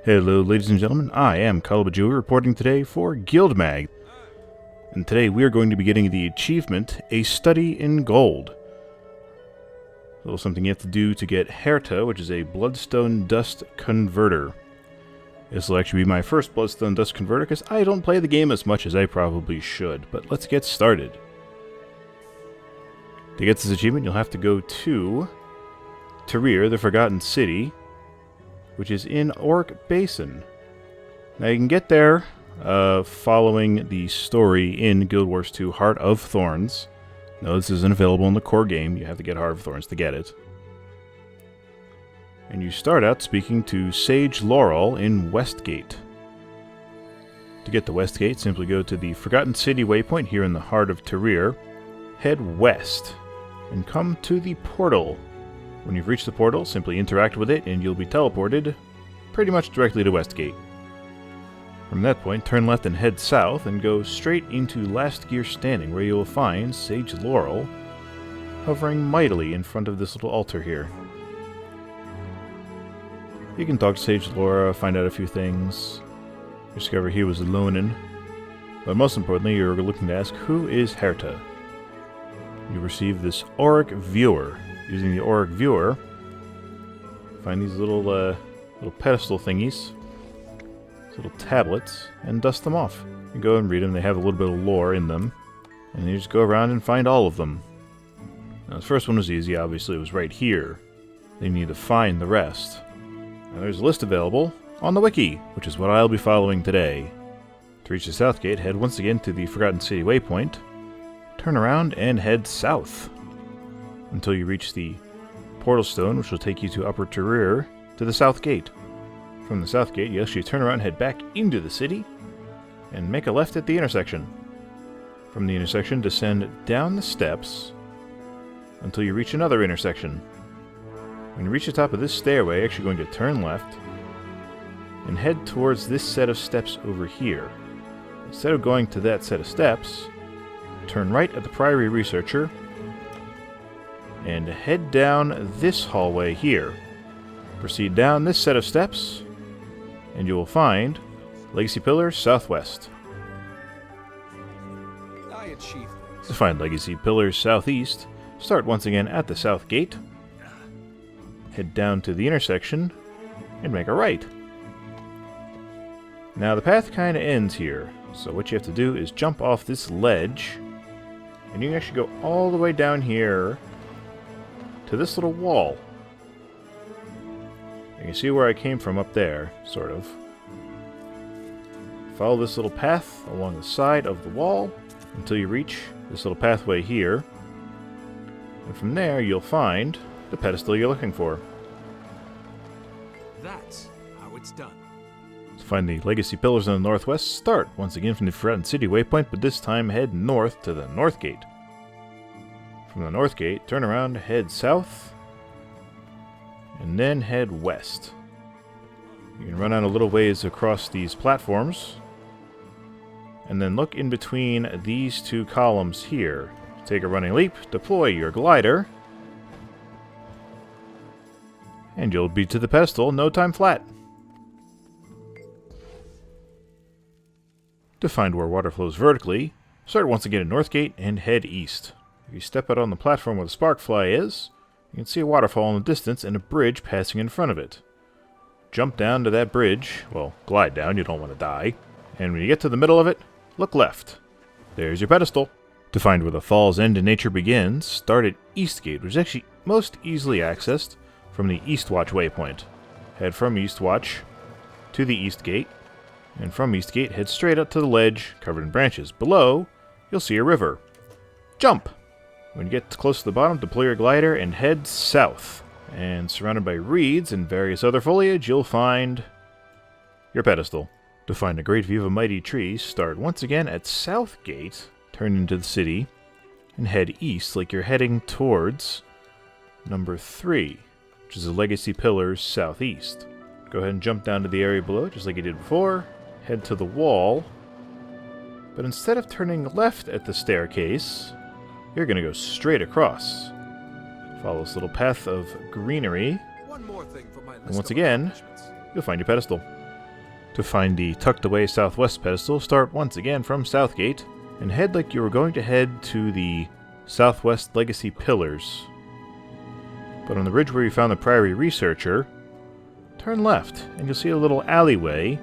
Hello ladies and gentlemen, I am Kalabajooie reporting today for GuildMag. And today we are going to be getting the achievement, A Study in Gold. A little something you have to do to get Herta, which is a Bloodstone Dust converter. This will actually be my first Bloodstone Dust converter because I don't play the game as much as I probably should. But let's get started. To get this achievement you'll have to go to Tyrrere, the Forgotten City, which is in Orc Basin. Now you can get there following the story in Guild Wars 2 Heart of Thorns. No, this isn't available in the core game. You have to get Heart of Thorns to get it. And you start out speaking to Sage Laural in Westgate. To get to Westgate, simply go to the Forgotten City waypoint here in the heart of Tyrrere. Head west and come to the portal. When you've reached the portal, simply interact with it and you'll be teleported pretty much directly to Westgate. From that point, turn left and head south and go straight into Last Gear Standing, where you will find Sage Laural hovering mightily in front of this little altar here. You can talk to Sage Laural, find out a few things, discover he was Lonin, but most importantly you're looking to ask, who is Herta? You receive this Auric Viewer. Using the Auric Viewer, find these little pedestal thingies, these little tablets, and dust them off. You go and read them. They have a little bit of lore in them, and you just go around and find all of them. Now, the first one was easy. Obviously, it was right here. Then you need to find the rest. Now, there's a list available on the wiki, which is what I'll be following today. To reach the Southgate, head once again to the Forgotten City waypoint, turn around, and head south until you reach the portal stone, which will take you to Upper Tyrrere, to the Southgate. From the Southgate, you actually turn around and head back into the city, and make a left at the intersection. From the intersection, descend down the steps until you reach another intersection. When you reach the top of this stairway, you're actually going to turn left and head towards this set of steps over here. Instead of going to that set of steps, turn right at the Priory Researcher, and head down this hallway here. Proceed down this set of steps, and you will find Legacy Pillars Southwest. To find Legacy Pillars Southeast, start once again at the South Gate, head down to the intersection, and make a right. Now the path kind of ends here, so what you have to do is jump off this ledge, and you can actually go all the way down here to this little wall. You can see where I came from up there, sort of. Follow this little path along the side of the wall until you reach this little pathway here. And from there you'll find the pedestal you're looking for. That's how it's done. To find the Legacy Pillars in the northwest, start once again from the Forgotten City waypoint, but this time head north to the Northgate. From the Northgate, turn around, head south, and then head west. You can run out a little ways across these platforms, and then look in between these two columns here. Take a running leap, deploy your glider, and you'll be to the pedestal in no time flat. To find where water flows vertically, start once again at Northgate and head east. If you step out on the platform where the Sparkfly is, you can see a waterfall in the distance and a bridge passing in front of it. Jump down to that bridge, well, glide down, you don't want to die, and when you get to the middle of it, look left. There's your pedestal. To find where the falls end and nature begins, start at EASTGATE, which is actually most easily accessed from the Eastwatch waypoint. Head from Eastwatch to the EASTGATE, and from EASTGATE, head straight up to the ledge covered in branches. Below, you'll see a river. Jump! When you get close to the bottom, deploy your glider and head south. And surrounded by reeds and various other foliage, you'll find your pedestal. To find a great view of a mighty tree, start once again at Southgate, turn into the city, and head east like you're heading towards number 3, which is the Legacy Pillars Southeast. Go ahead and jump down to the area below, just like you did before. Head to the wall, but instead of turning left at the staircase, you're going to go straight across. Follow this little path of greenery, and once again, you'll find your pedestal. To find the tucked away southwest pedestal, start once again from Southgate, and head like you were going to head to the southwest legacy pillars. But on the ridge where you found the Priory Researcher, turn left, and you'll see a little alleyway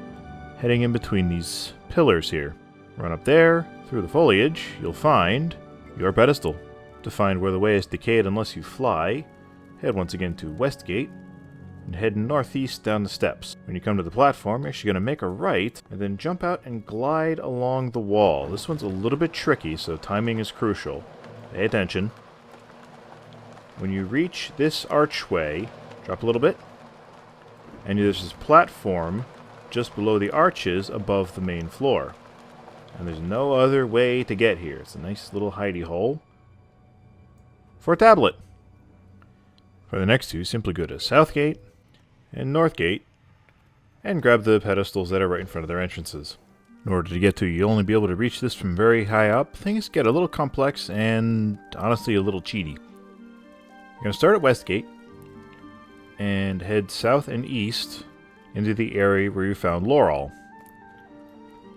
heading in between these pillars here. Run up there, through the foliage, you'll find your pedestal. To find where the way is decayed unless you fly, head once again to Westgate, and head northeast down the steps. When you come to the platform, you're actually going to make a right, and then jump out and glide along the wall. This one's a little bit tricky, so timing is crucial. Pay attention. When you reach this archway, drop a little bit, and there's this platform just below the arches above the main floor. And there's no other way to get here. It's a nice little hidey hole for a tablet. For the next two, simply go to Southgate and Northgate and grab the pedestals that are right in front of their entrances. In order to get to, you'll only be able to reach this from very high up. Things get a little complex and honestly a little cheaty. You're going to start at Westgate and head south and east into the area where you found Laural.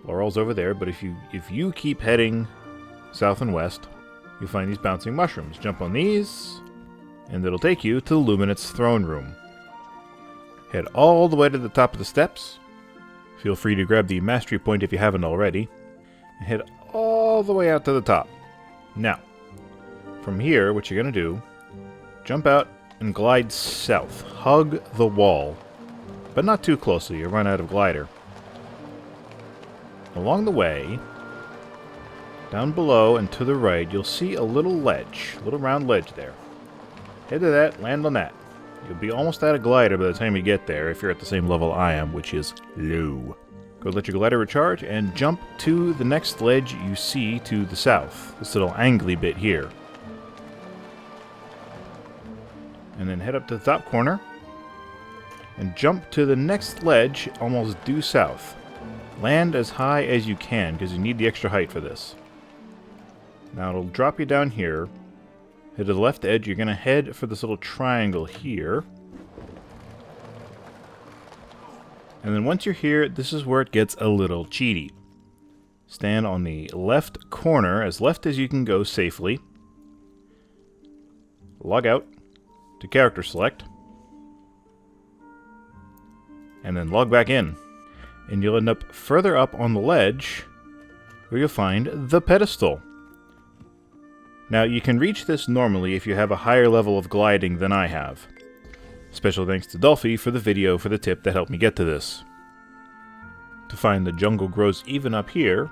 Laurel's over there, but if you keep heading south and west, you'll find these bouncing mushrooms. Jump on these, and it'll take you to the LUMINATE'S throne room. Head all the way to the top of the steps. Feel free to grab the mastery point if you haven't already, and head all the way out to the top. Now, from here, what you're going to do, jump out and glide south. Hug the wall, but not too closely, you'll run out of glider. Along the way, down below and to the right, you'll see a little ledge, a little round ledge there. Head to that, land on that. You'll be almost out of glider by the time you get there, if you're at the same level I am, which is low. Go let your glider recharge, and jump to the next ledge you see to the south. This little angly bit here. And then head up to the top corner, and jump to the next ledge almost due south. Land as high as you can, because you need the extra height for this. Now it'll drop you down here. Head to the left edge, you're going to head for this little triangle here. And then once you're here, this is where it gets a little cheaty. Stand on the left corner, as left as you can go safely. Log out to character select. And then log back in. And you'll end up further up on the ledge, where you'll find the pedestal. Now, you can reach this normally if you have a higher level of gliding than I have. Special thanks to Dolphy for the video for the tip that helped me get to this. To find the jungle grows even up here,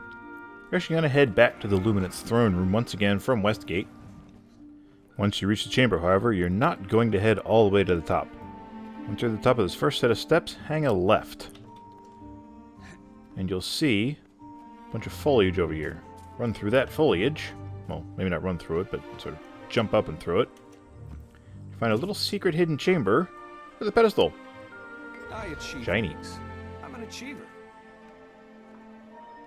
you're actually going to head back to the LUMINATE'S throne room once again from Westgate. Once you reach the chamber, however, you're not going to head all the way to the top. Once you're at the top of this first set of steps, hang a left. And you'll see a bunch of foliage over here. Run through that foliage. Well, maybe not run through it, but sort of jump up and through it. You find a little secret hidden chamber with a pedestal. Shiny. I'm an achiever.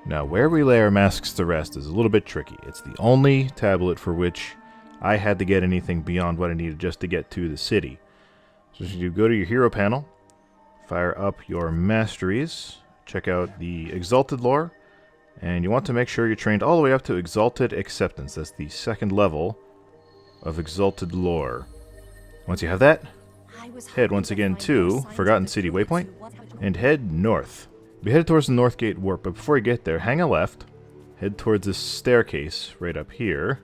Now, where we lay our masks to rest is a little bit tricky. It's the only tablet for which I had to get anything beyond what I needed just to get to the city. So you go to your hero panel, fire up your masteries, check out the Exalted lore, and you want to make sure you're trained all the way up to Exalted Acceptance. That's the second level of Exalted lore. Once you have that, head once again to Forgotten City Waypoint, and head north. Be headed towards the Northgate warp, but before you get there, hang a left, head towards this staircase right up here,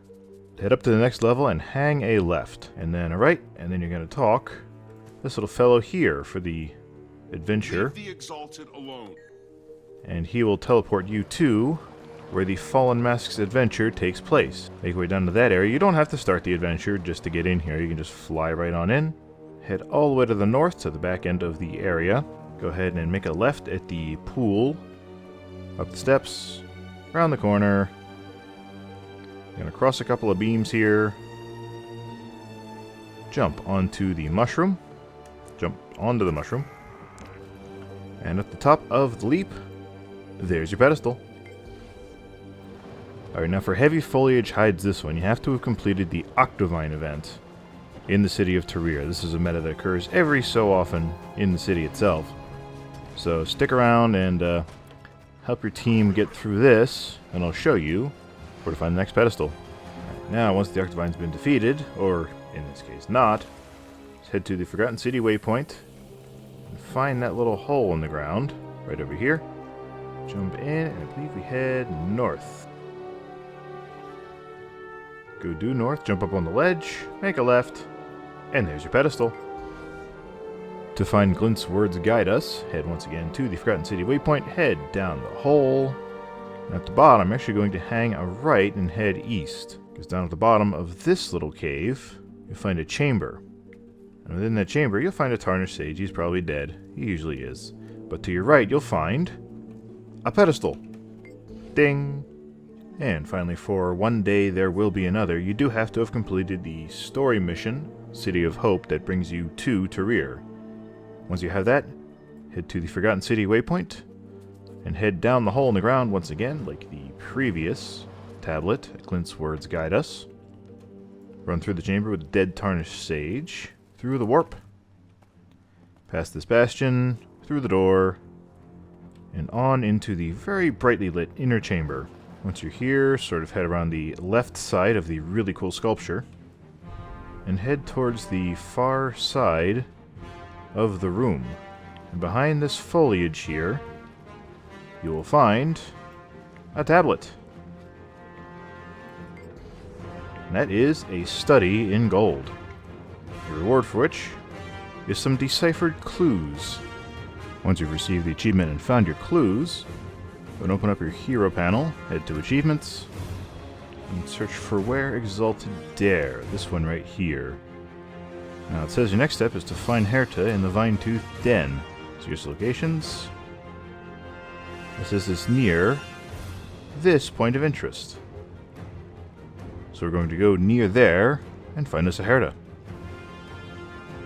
head up to the next level and hang a left, and then a right, and then you're going to talk this little fellow here for the adventure. Leave the Exalted alone. And he will teleport you to where the Fallen Masks adventure takes place. Make your way down to that area. You don't have to start the adventure just to get in here. You can just fly right on in. Head all the way to the north to the back end of the area. Go ahead and make a left at the pool. Up the steps. Around the corner. You're going to cross a couple of beams here. Jump onto the mushroom. Jump onto the mushroom. And at the top of the leap, there's your pedestal. Alright, now for heavy foliage hides this one, you have to have completed the Octavine event in the city of Tarir. This is a meta that occurs every so often in the city itself. So stick around and help your team get through this, and I'll show you where to find the next pedestal. Right, now, once the Octavine's been defeated, or in this case not, let's head to the Forgotten City waypoint and find that little hole in the ground right over here. Jump in, and I believe we head north. Go due north, jump up on the ledge, make a left, and there's your pedestal. To find GLINT'S words guide us, head once again to the Forgotten City waypoint, head down the hole. And at the bottom, I'm actually going to hang a right and head east, because down at the bottom of this little cave, you'll find a chamber. And within that chamber, you'll find a tarnished sage. He's probably dead. He usually is. But to your right, you'll find a pedestal. Ding! And finally, for One Day There Will Be Another, you do have to have completed the story mission, City of Hope, that brings you to Tarir. Once you have that, head to the Forgotten City waypoint, and head down the hole in the ground once again, like the previous tablet at GLINT'S words guide us. Run through the chamber with the dead tarnished sage, through the warp, past this bastion, through the door, and on into the very brightly lit inner chamber. Once you're here, sort of head around the left side of the really cool sculpture, and head towards the far side of the room. And behind this foliage here, you will find a tablet. And that is a study in gold. The reward for which is some deciphered clues. Once you've received the achievement and found your clues, then open up your hero panel, head to achievements, and search for Where Exalted Dare, this one right here. Now it says your next step is to find Herta in the Vine-Tooth Den. So here's the locations. It says it's near this point of interest. So we're going to go near there and find us a Herta.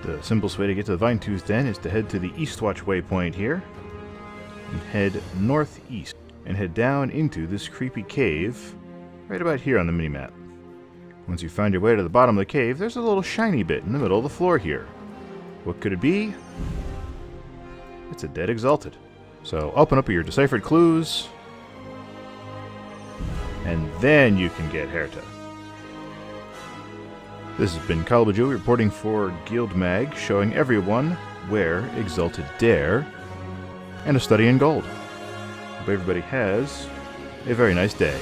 The simplest way to get to the Vine-Tooth Den is to head to the Eastwatch waypoint here, and head northeast, and head down into this creepy cave right about here on the minimap. Once you find your way to the bottom of the cave, there's a little shiny bit in the middle of the floor here. What could it be? It's a dead Exalted. So open up your deciphered clues, and then you can get Herta. This has been Kalabajooie reporting for GuildMag, showing everyone Where Exalted Dare, and a study in gold. Hope everybody has a very nice day.